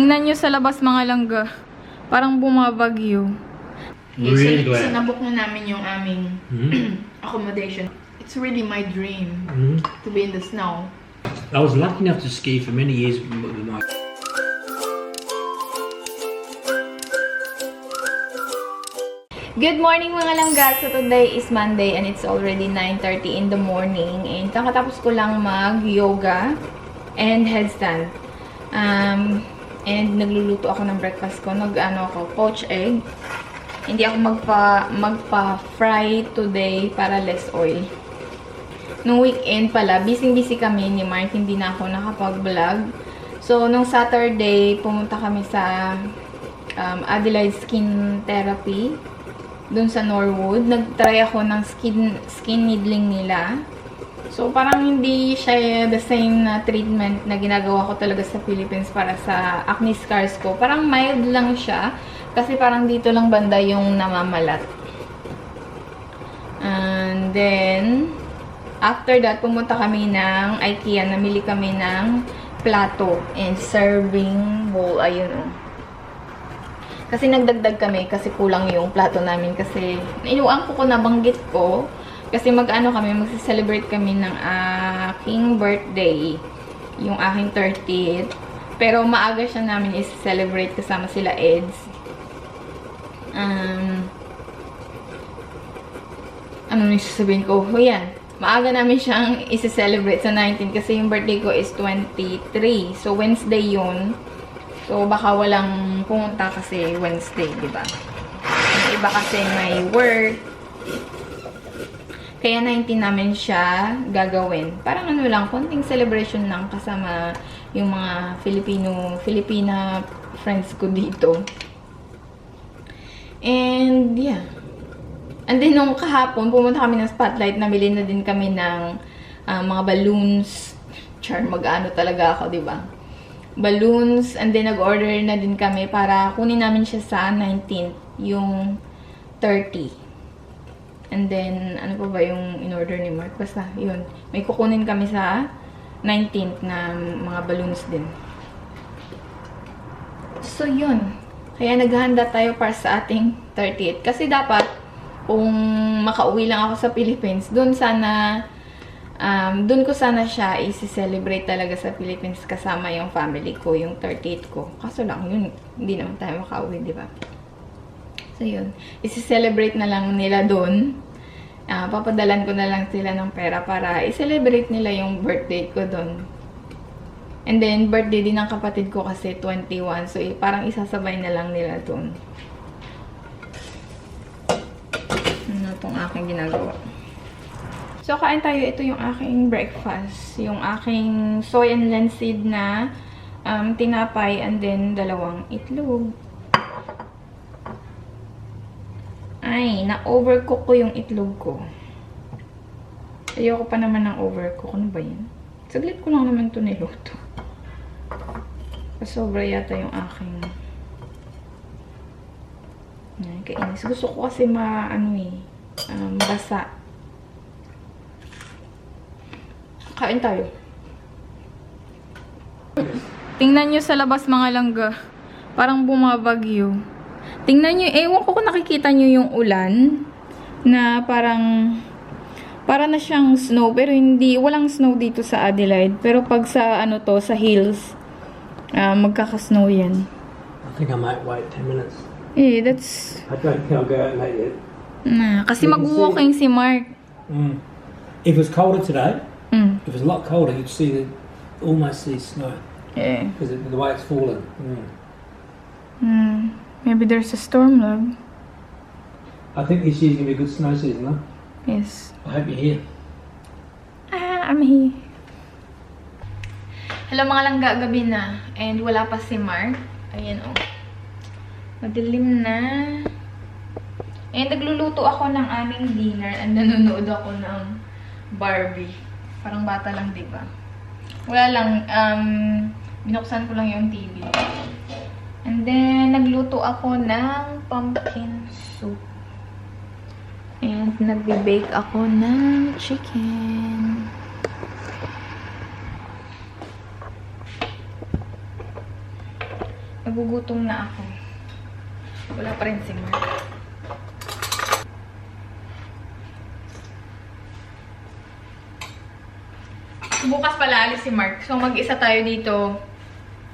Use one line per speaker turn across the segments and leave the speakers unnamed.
Tingnan nyo sa labas mga langga. Parang bumabagyo.
Really
So,
glad.
nabook na namin yung aming accommodation. It's really my dream to be in the snow.
I was lucky enough to ski for many years with my...
Good morning mga langga! So today is Monday and it's already 9:30 in the morning. And kakatapos ko lang mag-yoga and headstand. And nagluluto ako ng breakfast ko. Nag-ano ako, poached egg. Hindi ako magpa-fry today para less oil. Nung weekend pala, busy-busy kami ni Mark. Hindi na ako nakapag-vlog. So, nung Saturday, pumunta kami sa Adelaide Skin Therapy. Doon sa Norwood. Nag-try ako ng skin needling nila. So, parang hindi siya the same na treatment na ginagawa ko talaga sa Philippines para sa acne scars ko. Parang mild lang siya. Kasi parang dito lang banda yung namamalat. And then, after that, pumunta kami ng IKEA. Namili kami ng plato and serving bowl. Ayun o. Kasi nagdagdag kami kasi kulang yung plato namin kasi inuang ko nabanggit ko kasi mag-ano kami, magse-celebrate kami ng aking birthday, yung aking 30th. Pero maaga siya namin i-celebrate kasama sila Eds. Ano nang sasabihin ko? O yan, maaga namin siyang i-celebrate sa 19 kasi yung birthday ko is 23. So Wednesday yun. So, baka walang pumunta kasi Wednesday, di ba? Yung iba kasi may work. Kaya 19 namin siya gagawin. Parang ano lang, konting celebration lang kasama yung mga Filipina friends ko dito. And, yeah. And then, nung kahapon, pumunta kami ng Spotlight. Namili na din kami ng mga balloons. Char, mag-ano talaga ako, di ba? Balloons, and then nag-order na din kami para kunin namin siya sa 19th, yung 30. And then, ano pa ba yung in-order ni Mark? Basta, yun. May kukunin kami sa 19th na mga balloons din. So, yun. Kaya naghahanda tayo para sa ating 30th. Kasi dapat, kung makauwi lang ako sa Philippines, doon ko sana siya i-celebrate talaga sa Philippines kasama yung family ko, yung 30th ko. Kaso lang, yun, hindi naman tayo makauwi, di ba? So, yun. I-celebrate na lang nila doon. Papadalan ko na lang sila ng pera para i-celebrate nila yung birthday ko doon. And then, birthday din ng kapatid ko kasi 21. So, parang isasabay na lang nila doon. Ano itong aking ginagawa? So, kain tayo. Ito yung aking breakfast. Yung aking soy and linseed na tinapay and then 2 itlog. Ay, na-overcook ko yung itlog ko. Ayoko pa naman ng overcook. Ano ba yan? Saglit ko lang naman ito niluto. Sobra yata yung aking kainis. Gusto ko kasi basa. Kain tayo. Tingnan nyo sa labas mga langga. Parang bumabagyo. Tingnan nyo, ewan ko kung nakikita nyo yung ulan na para na siyang snow pero hindi, walang snow dito sa Adelaide. Pero pag sa sa hills, magkaka-snow yan.
I think I might wait 10 minutes.
Eh, that's...
I don't think I'll go out late yet.
Kasi mag-walking si Mark.
If it was colder today, if it was a lot colder, you'd almost see snow.
Yeah.
Because the way it's fallen.
Maybe there's a storm, love.
I think this year's going to be a good snow season, huh?
Yes.
I hope you're here.
I'm here. Hello mga langga, gabi na. And wala pa si Mark. Ayan o. Madilim na. And nagluluto ako ng aming dinner. And nanonood ako ng Barbie. Parang bata lang, diba? Wala lang. Binuksan ko lang yung TV. And then, nagluto ako ng pumpkin soup. And nagbe-bake ako ng chicken. Nagugutom na ako. Wala pa rin si Mark. Bukas pala alis si Mark. So, mag-isa tayo dito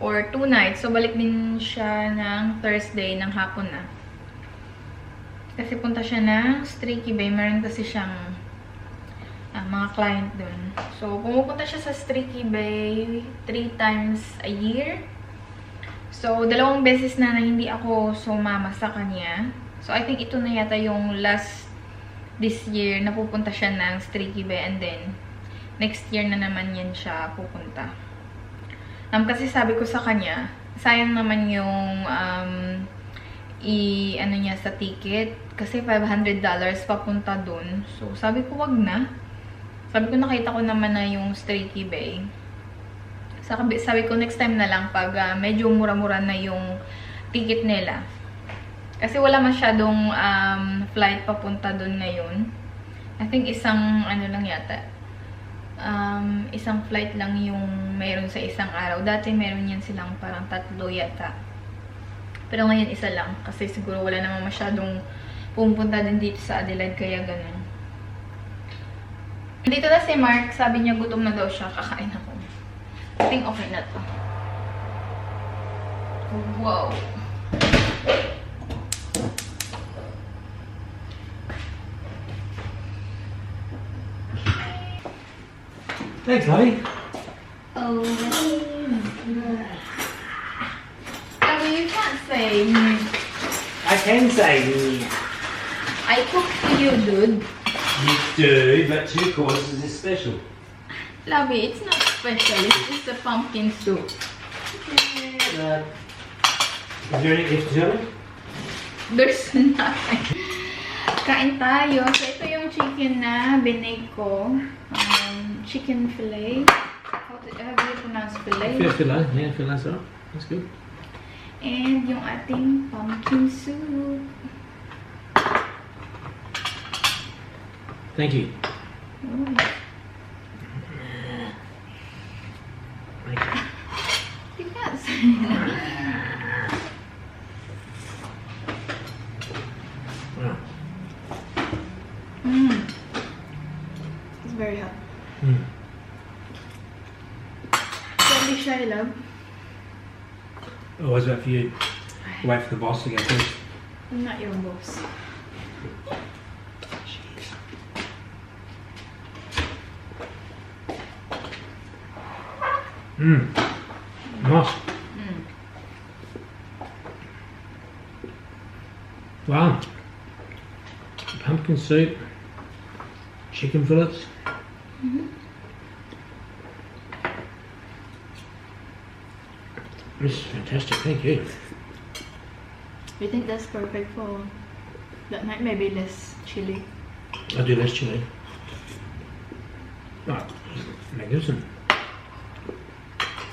for 2 nights. So, balik din siya ng Thursday ng hapon na. Kasi punta siya ng Streaky Bay. Meron kasi siyang mga client dun. So, pumupunta siya sa Streaky Bay 3 times a year. So, 2 beses na hindi ako sumama sa kanya. So, I think ito na yata yung last this year na pupunta siya ng Streaky Bay. And then, next year na naman yan siya pupunta. Kasi sabi ko sa kanya, sayang naman yung ano niya sa ticket. Kasi $500 papunta dun. So, sabi ko wag na. Sabi ko nakita ko naman na yung Streaky Bay. Sabi ko next time na lang pag medyo mura-mura na yung ticket nila. Kasi wala masyadong flight papunta dun ngayon. I think isang ano lang yata. Isang flight lang yung mayroon sa isang araw. Dati meron yan silang parang 3 yata. Pero ngayon isa lang. Kasi siguro wala naman masyadong pumunta din dito sa Adelaide. Kaya ganun. Dito na si Mark. Sabi niya gutom na daw siya. Kakain ako. I think okay na to. Wow.
Thanks, honey.
Oh, you can't say.
I can say
I cook for you, dude.
you do, but 2 courses is special.
Lovey, it's not special. It's just a pumpkin soup.
Is there anything else to tell me?
There's nothing. Kain tayo. So, ito yung chicken na binake ko. Chicken fillet. How do you pronounce fillet?
Filet. Yeah, filet's alright. That's good.
And yung ating pumpkin soup.
Thank you.
Oh.
Thank you.
You can't say that.
Wow.
It's very hot.
Mm.
Don't be shy, love.
Always wait for you. Wait for the boss to go first.
I'm not your boss.
Nice. Wow. Pumpkin soup, chicken fillets. This is fantastic, thank you.
You think that's perfect for that night? Maybe less chili.
I'll do less chili. Oh, magnificent.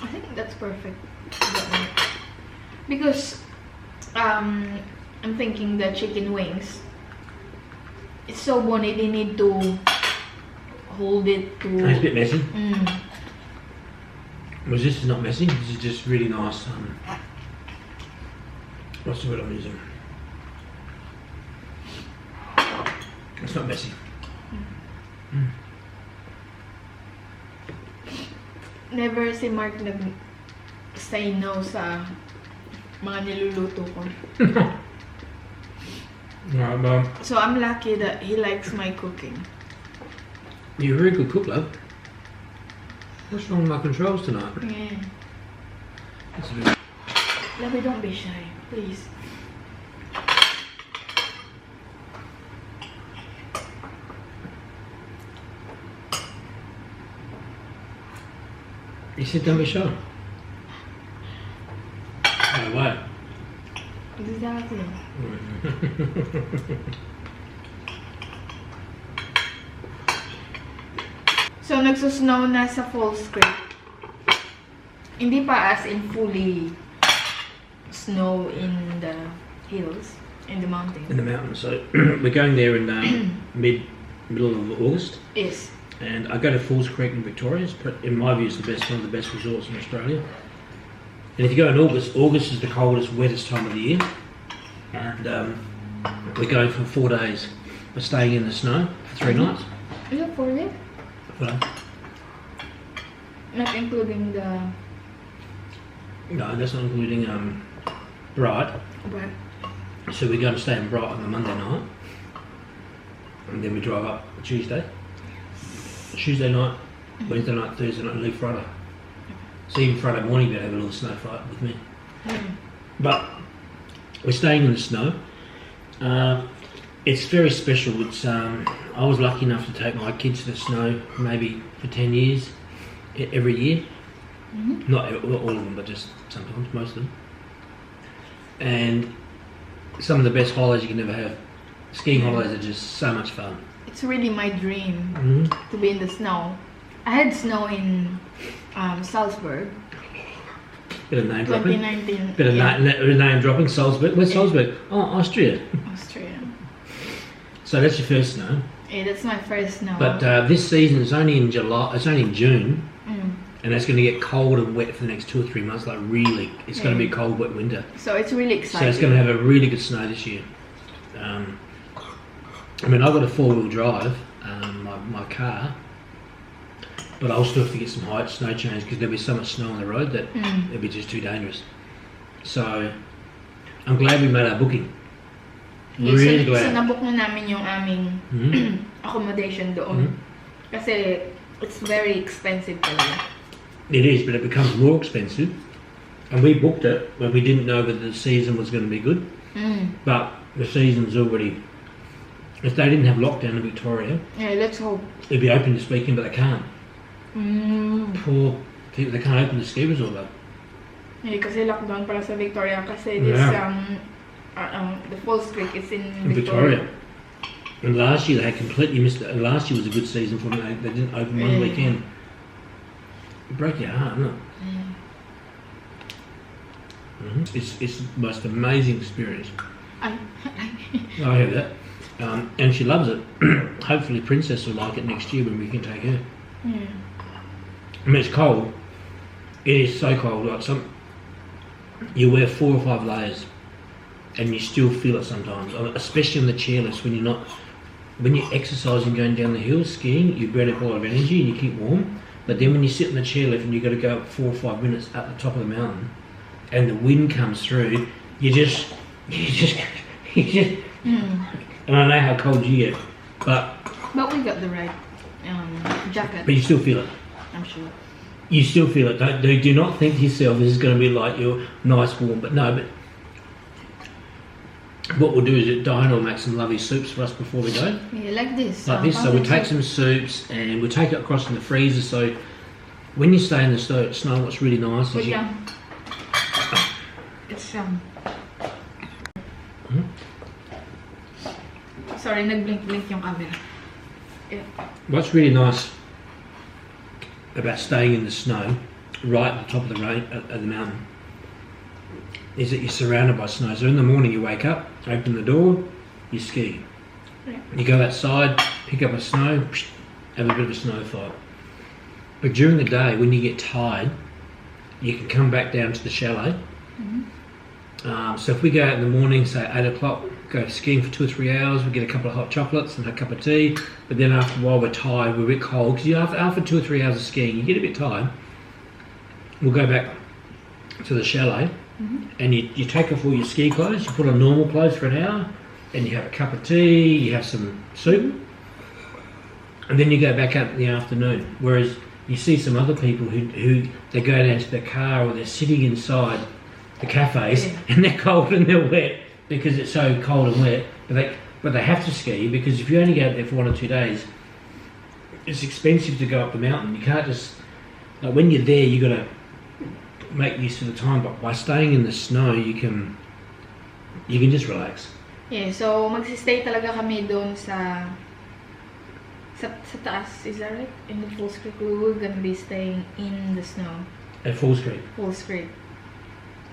I think that's perfect for that night. Because I'm thinking the chicken wings. It's so bony. They need to hold it to.
It's a bit messy. Whereas this is not messy. This is just really nice. What's the word I'm using? It's not messy.
Never si Mark nag-say no sa mga niluluto ko.
Alright, well,
So I'm lucky that he likes my cooking.
you're a very good cook, love. What's wrong with my controls tonight?
Yeah.
That's a bit...
Lovey, don't be shy, please.
You said don't be shy. Oh, what?
Exactly. So, nagsusnow na sa Falls Creek. Hindi pa as in fully snow in the hills, in the mountains.
In the mountains. So we're going there in middle of August.
Yes.
And I go to Falls Creek in Victoria. It's in my view, it's one of the best resorts in Australia. And if you go in August, August is the coldest, wettest time of the year. And we're going for 4 days. We're staying in the snow for 3 nights.
Is it 4 days?
Well,
Not including the...
no, that's not including Bright.
But
So we're going to stay in Bright on the Monday night. And then we drive up Tuesday night, Wednesday night, Thursday night, and leave Friday. So even Friday morning we'll have a little snow fight with me. But we're staying in the snow. It's very special. It's I was lucky enough to take my kids to the snow maybe for 10 years, every year. Not all of them, but just sometimes, most of them. And some of the best holidays you can ever have. Skiing holidays are just so much fun.
it's really my dream to be in the snow. I had snow in Salzburg.
Bit of name dropping.
2019.
Bit of name dropping. Salzburg. Where's Salzburg? Oh, Austria.
Austria.
So that's your first snow.
Yeah, that's my first snow.
But this season is only in July. It's only in June, and it's going to get cold and wet for the next 2 or 3 months. Like really, it's going to be a cold, wet winter.
So it's really exciting.
So it's going to have a really good snow this year. I mean, I've got a 4-wheel drive, my car, but I'll still have to get some height snow change because there'll be so much snow on the road that it'll be just too dangerous. So I'm glad we made our booking. Really glad.
So nabook na namin yung aming accommodation doon. Kasi it's very expensive talaga.
It is, but it becomes more expensive. And we booked it when we didn't know whether the season was going to be good. But the season's already... If they didn't have lockdown in Victoria,
Yeah, let's hope.
it'd be open this weekend, but they can't. Poor people, they can't open the ski resort though.
Yeah, kasi lockdown para sa Victoria kasi this the Falls Creek is in Victoria.
And last year they had completely missed it. And last year was a good season for them. They didn't open one weekend. It broke your heart, doesn't it? It's the most amazing experience. I have that. And she loves it. Hopefully Princess will like it next year when we can take her. I mean, it's cold. It is so cold. Like you wear 4 or 5 layers, and you still feel it sometimes. Especially on the chairlifts when you're exercising, going down the hill, skiing, you burn up a lot of energy and you keep warm. But then when you sit in the chairlift and you've got to go up 4 or 5 minutes up the top of the mountain, and the wind comes through, you just. And I know how cold you get, but
we got the right jacket.
But you still feel it.
I'm sure.
You still feel it. Do not think to yourself this is going to be like your nice warm. But no. But what we'll do is that Diana will make some lovely soups for us before we go.
Yeah, like this.
Like this. So we'll take some soups and we'll take it across in the freezer. So when you stay in the snow, what's really nice is
it's Sorry, nag-blink yung camera. Yeah.
What's really nice about staying in the snow, right at the top of the mountain, is that you're surrounded by snow. So in the morning you wake up, open the door, you ski. Yeah. You go outside, pick up a snow, have a bit of a snow fight. But during the day, when you get tired, you can come back down to the chalet. So if we go out in the morning, say 8 o'clock, go skiing for 2 or 3 hours, we get a couple of hot chocolates and a cup of tea, but then after a while we're tired, we're a bit cold, because after 2 or 3 hours of skiing, you get a bit tired. We'll go back to the chalet, and you take off all your ski clothes, you put on normal clothes for an hour, and you have a cup of tea, you have some soup, and then you go back out in the afternoon. Whereas you see some other people who they go down to their car or they're sitting inside the cafes and they're cold and they're wet because it's so cold and wet, but they have to ski, because if you only go out there for 1 or 2 days, it's expensive to go up the mountain. You can't just, like, when you're there, you got to make use of the time, but by staying in the snow you can just relax.
Yeah, so magsistay talaga kami doon sa taas, is that right? In the Falls Creek, we're gonna be staying in the snow.
At Falls Creek.
Falls Creek.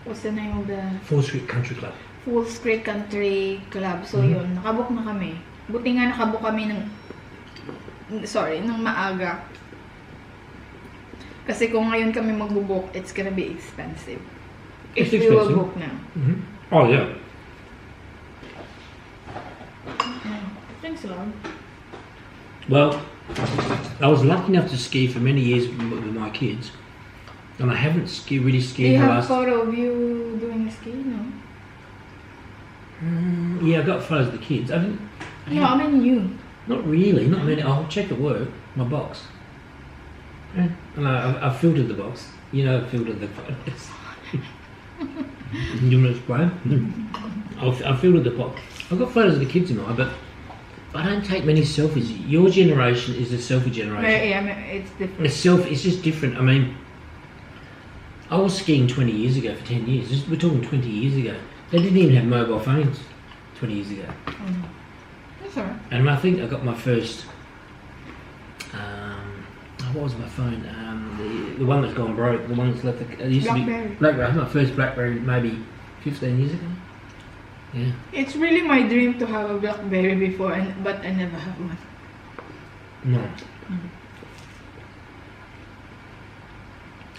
What's the name of the...
Falls Creek Country Club.
Falls Creek Country Club. So yun, nakabook na kami. Buti nga nakabook kami ng maaga. Kasi kung ngayon kami magbubook, it's gonna be expensive. If
It's
we will
expensive.
book now.
Oh yeah.
Thanks a lot.
Well, I was lucky enough to ski for many years with my kids, and I haven't really
Do
skied
you
the
have a
last.
photo of you doing the ski? No.
Yeah, I got photos of the kids. I didn't.
No, I mean you.
Not really. Not many. I'll check at work. My box. Yeah. And I filtered the box. You know, I filtered the photos. You want to explain? I filtered the box. I've got photos of the kids in mine, but I don't take many selfies. Your generation is a selfie generation.
Yeah, I mean, it's different.
It's just different. I mean, I was skiing 20 years ago for 10 years. We're talking 20 years ago. They didn't even have mobile phones 20 years ago.
That's alright.
And I think I got my first. What was my phone? The one that's gone broke. The one that's left. It used
Blackberry.
to be Blackberry. I had my first Blackberry maybe 15 years ago. Yeah.
It's really my dream to have a BlackBerry before, but I never have one.
No.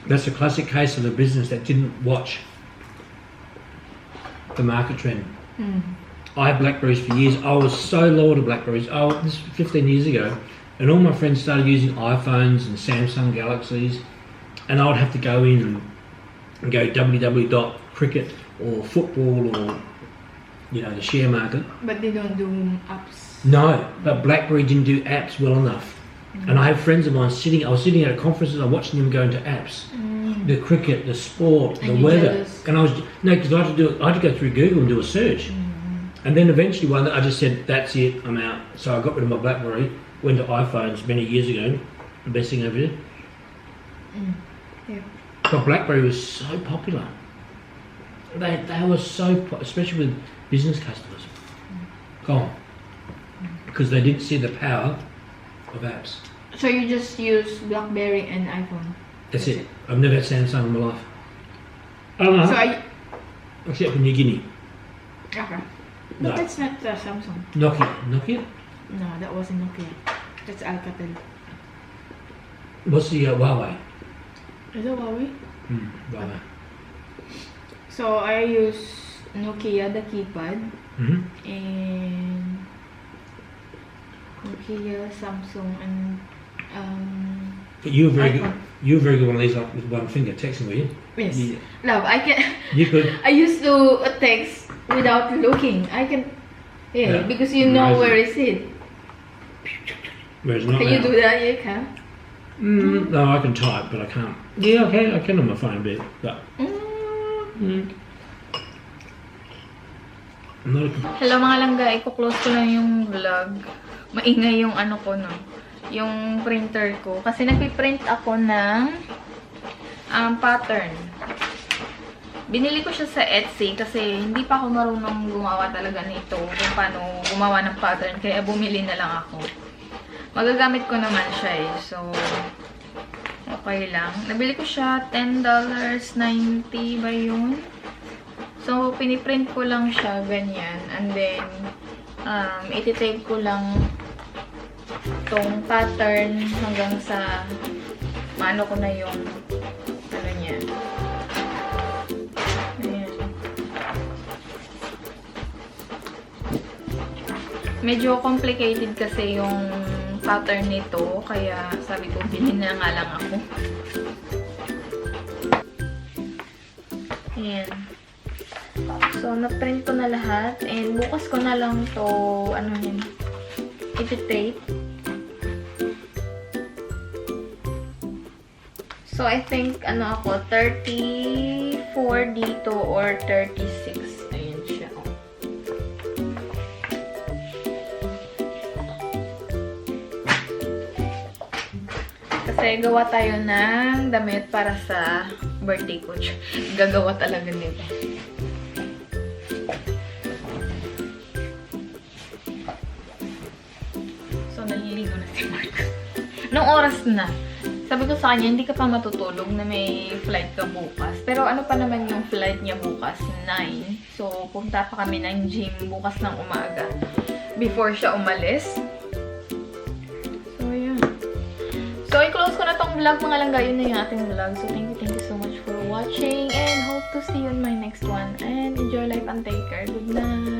That's a classic case of a business that didn't watch the market trend. I had Blackberries for years. I was so loyal to Blackberries. This was 15 years ago, and all my friends started using iPhones and Samsung Galaxies, and I would have to go in and go www.cricket or football or the share market.
But they don't do apps.
No, but BlackBerry didn't do apps well enough. And I have friends of mine I was sitting at conferences, I'm watching them go into apps. The cricket, the sport, the weather.
Jealous.
And because I had to go through Google and do a search. And then eventually one day I just said, that's it, I'm out. So I got rid of my BlackBerry, went to iPhones many years ago, the best thing ever did.
Yeah.
But BlackBerry was so popular. They were so, especially with business customers. Gone. Because they didn't see the power of apps.
So you just use BlackBerry and iPhone?
That's it. I've never had Samsung in my life. I don't know.
So
Except for New Guinea.
okay.
No.
But that's not Samsung.
Nokia?
No, that wasn't Nokia. That's Alcatel.
What's the Huawei?
Is it Huawei?
Huawei.
So I use Nokia, the keypad, and Nokia, Samsung, and
But you were very
iPhone.
good. You were very good on these like with one finger texting, were you?
Yes.
Yeah.
Love, I can.
You could.
I used to text without looking. I can. Yeah, because you know
Amazing.
where is it.
Whereas not
Can
now.
you do that? You can.
No, I can type, but I can't. Yeah, okay, I can on my phone a bit, but. I'm not a
Hello mga langga, i-close ko lang yung vlog. Maingay yung ano ko, no? Yung printer ko. Kasi nagpiprint ako ng pattern. Binili ko siya sa Etsy kasi hindi pa ako marunong gumawa talaga nito. Kung paano gumawa ng pattern. Kaya bumili na lang ako. Magagamit ko naman siya eh. So, okay lang. Nabili ko siya $10.90 ba yun? So, piniprint ko lang siya, ganyan. And then, iti-tape ko lang tong pattern hanggang sa maano ko na yung ano niya. Ayan. Medyo complicated kasi yung pattern nito. Kaya sabi ko, bilhin na nga lang ako. Ayan. So, na-print ko na lahat. And bukas ko na lang to, ano yun, iti-tape. So, I think, ano ako, 34 dito or 36. Ayan siya. Kasi gawa tayo ng damit para sa birthday ko. Gagawa talaga nito. So, naliligo na si Mark. Nung oras na, sabi ko sa kanya, hindi ka pa matutulog na may flight ka bukas. Pero ano pa naman yung flight niya bukas? 9. So, punta pa kami ng gym bukas ng umaga. Before siya umalis. So, yun. So, i-close ko na tong vlog mga langga. Yun na yung ating vlog. So, thank you so much for watching. watching and hope to see you in my next one. And enjoy life and take care. Good night!